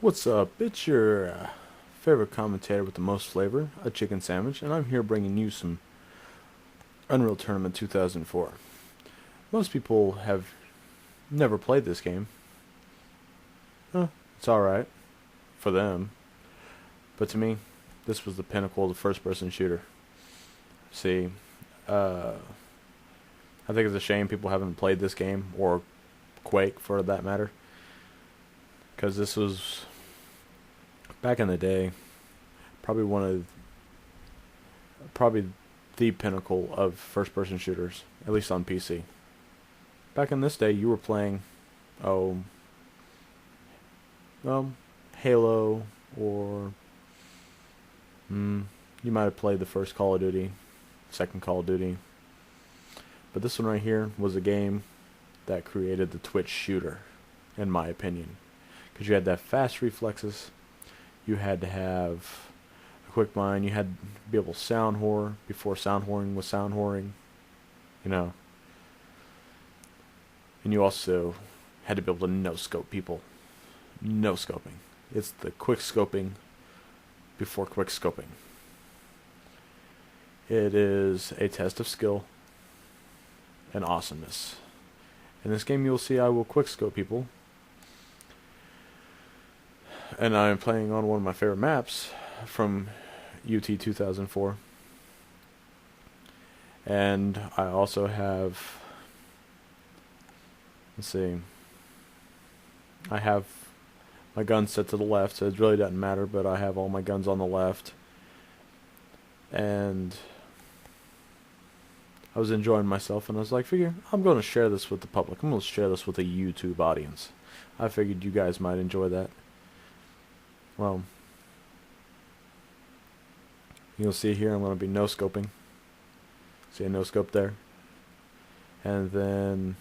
What's up? It's your favorite commentator with the most flavor, a chicken sandwich, and I'm here bringing you some Unreal Tournament 2004. Most people have never played this game. It's alright for them, but to me, this was the pinnacle of the first-person shooter. See, I think it's a shame people haven't played this game, or Quake for that matter, because this was, back in the day, probably the pinnacle of first-person shooters, at least on PC. Back in this day, you were playing, Halo, or you might have played the first Call of Duty, second Call of Duty. But this one right here was a game that created the Twitch shooter, in my opinion. Because you had to have fast reflexes, you had to have a quick mind, you had to be able to sound whore before sound whoring was sound whoring, and you also had to be able to no-scope people. No-scoping. It's the quick scoping before quick scoping. It is a test of skill and awesomeness. In this game, you'll see I will quick scope people, and I'm playing on one of my favorite maps from UT2004. And I also have, I have my guns set to the left, so it really doesn't matter, but I have all my guns on the left. And I was enjoying myself, and I was like, figure, I'm going to share this with the public. I'm going to share this with the YouTube audience. I figured you guys might enjoy that. Well, you'll see here I'm going to be no-scoping. See a no-scope there? And then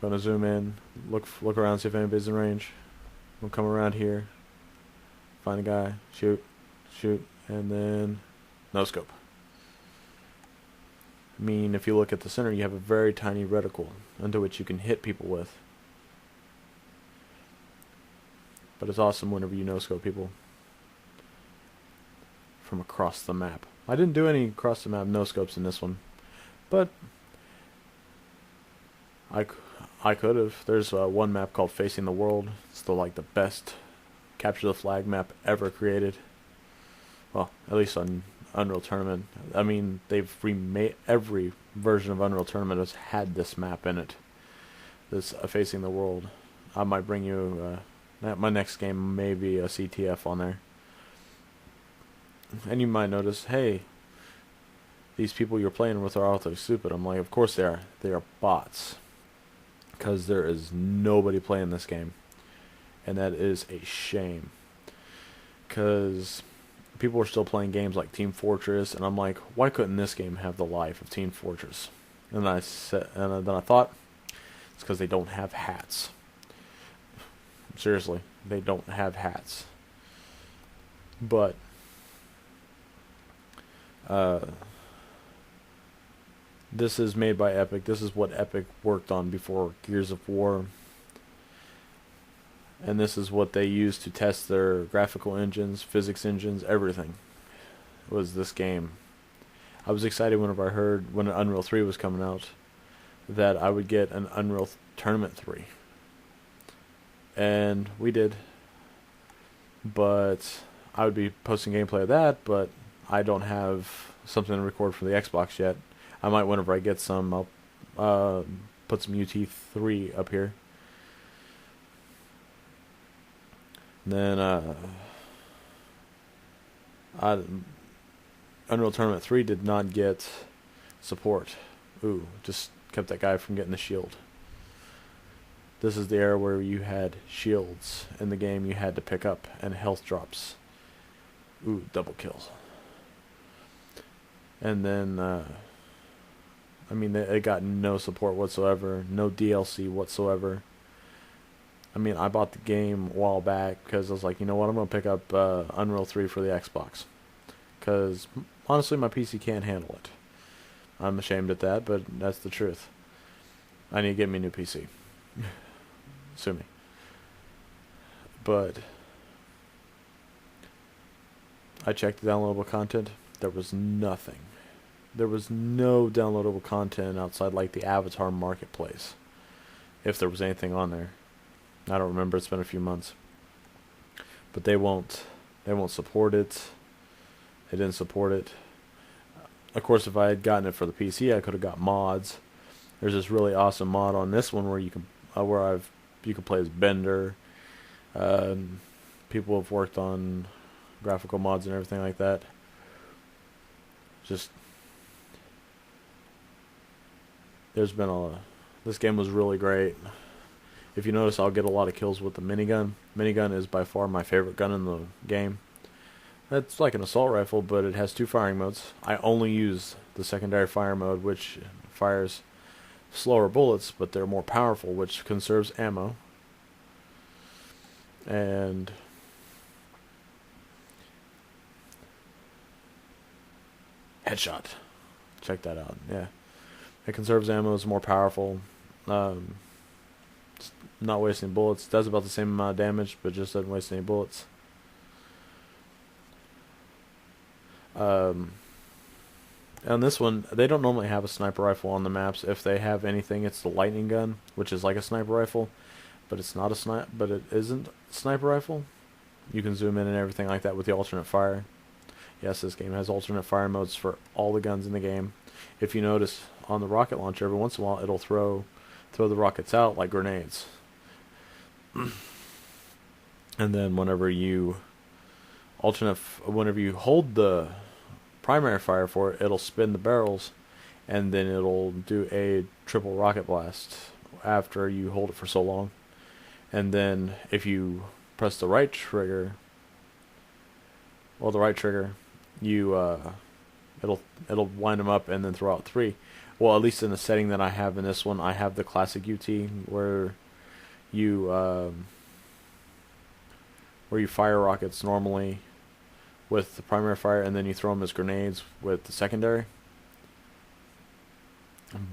I'm going to zoom in, look around, see if anybody's in range. We'll come around here, find a guy, shoot, and then no-scope. I mean, if you look at the center, you have a very tiny reticle into which you can hit people with. But it's awesome whenever you no-scope people from across the map. I didn't do any across the map no-scopes in this one, but I could have. There's one map called Facing the World. It's the best capture the flag map ever created. Well, at least on Unreal Tournament. I mean, they've remade every version of Unreal Tournament has had this map in it. This Facing the World. I might bring you my next game may be a CTF on there. And you might notice, hey, these people you're playing with are awfully stupid. I'm like, of course they are. They are bots. Because there is nobody playing this game. And that is a shame. Because people are still playing games like Team Fortress, and I'm like, why couldn't this game have the life of Team Fortress? And then I thought, it's because they don't have hats. Seriously, they don't have hats. But this is made by Epic. This is what Epic worked on before Gears of War. And this is what they used to test their graphical engines, physics engines, everything. Was this game. I was excited whenever I heard when Unreal 3 was coming out that I would get an Unreal Tournament 3. And we did. But I would be posting gameplay of that, but I don't have something to record for the Xbox yet. I might, whenever I get some, I'll put some UT3 up here. Then Unreal Tournament 3 did not get support. Ooh, just kept that guy from getting the shield. This is the era where you had shields in the game you had to pick up, and health drops. Ooh, double kill. And then, it got no support whatsoever, no DLC whatsoever. I mean, I bought the game a while back because I was like, you know what, I'm going to pick up Unreal 3 for the Xbox. Because, honestly, my PC can't handle it. I'm ashamed at that, but that's the truth. I need to get me a new PC. Sue me. but I checked the downloadable content. There was nothing. There was no downloadable content outside like the Avatar Marketplace, if there was anything on there. I don't remember. It's been a few months, but they won't support it. They didn't support it. Of course, if I had gotten it for the PC, I could have got mods. There's this really awesome mod on this one where you can you can play as Bender. People have worked on graphical mods and everything like that. Just this game was really great. If you notice, I'll get a lot of kills with the minigun. Minigun is by far my favorite gun in the game. It's like an assault rifle, but it has 2 firing modes. I only use the secondary fire mode, which fires slower bullets, but they're more powerful, which conserves ammo. And headshot. Check that out. Yeah, it conserves ammo. It's more powerful. It's not wasting bullets. Does about the same amount of damage, but just doesn't waste any bullets. On this one, they don't normally have a sniper rifle on the maps. If they have anything, it's the lightning gun, which is like a sniper rifle, but it's not a but it isn't a sniper rifle. You can zoom in and everything like that with the alternate fire. Yes, this game has alternate fire modes for all the guns in the game. If you notice on the rocket launcher, every once in a while it'll throw the rockets out like grenades. And then whenever you hold the primary fire for it, it'll spin the barrels, and then it'll do a triple rocket blast after you hold it for so long. And then if you press the right trigger, you it'll wind them up and then throw out 3. Well, at least in the setting that I have in this one, I have the classic UT where you fire rockets normally with the primary fire, and then you throw them as grenades with the secondary.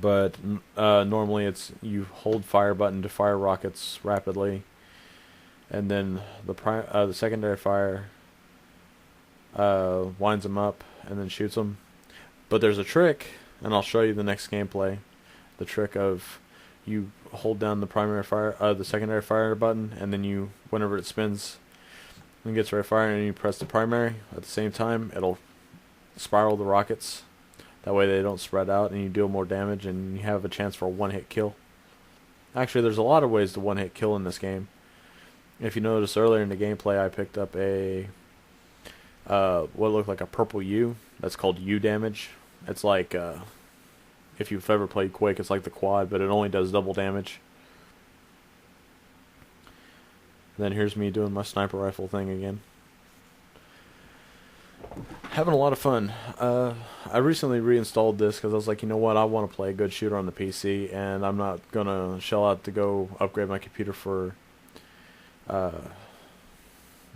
But normally it's you hold fire button to fire rockets rapidly, and then the secondary fire winds them up and then shoots them. But there's a trick, and I'll show you the next gameplay. The trick of you hold down the primary fire, the secondary fire button, and then whenever it spins and gets ready to fire, and you press the primary at the same time, it'll spiral the rockets. That way they don't spread out, and you deal more damage, and you have a chance for a one-hit kill. Actually, there's a lot of ways to one-hit kill in this game. If you notice earlier in the gameplay, I picked up a what looked like a purple U. That's called U damage. It's like if you've ever played Quake, it's like the quad, but it only does double damage. And then here's me doing my sniper rifle thing again. Having a lot of fun. I recently reinstalled this because I was like, you know what, I want to play a good shooter on the PC, and I'm not going to shell out to go upgrade my computer for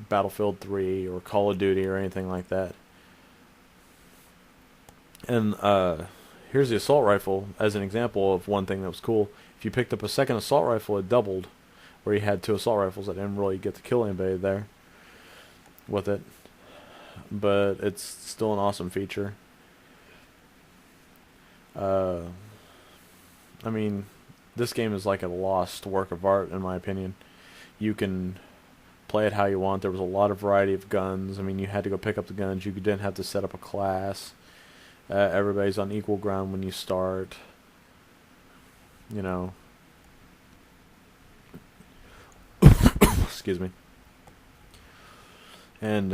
Battlefield 3 or Call of Duty or anything like that. And here's the assault rifle as an example of one thing that was cool. If you picked up a second assault rifle, it doubled, where you had 2 assault rifles. I didn't really get to kill anybody there with it, but it's still an awesome feature. I mean, this game is like a lost work of art in my opinion. You can play it how you want. There was a lot of variety of guns. I mean, you had to go pick up the guns. You didn't have to set up a class. Everybody's on equal ground when you start. You know. Excuse me. And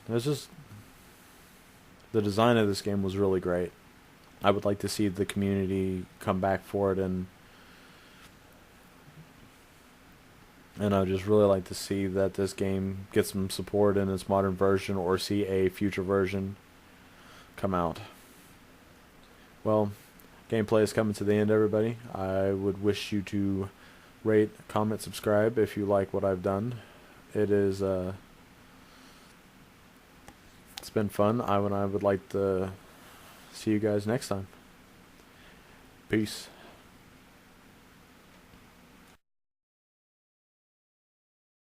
there's just the design of this game was really great. I would like to see the community come back for it, and I would just really like to see that this game gets some support in its modern version, or see a future version come out. Well, gameplay is coming to the end, everybody. I would wish you to rate, comment, subscribe if you like what I've done. It is it's been fun. I would like to see you guys next time. Peace.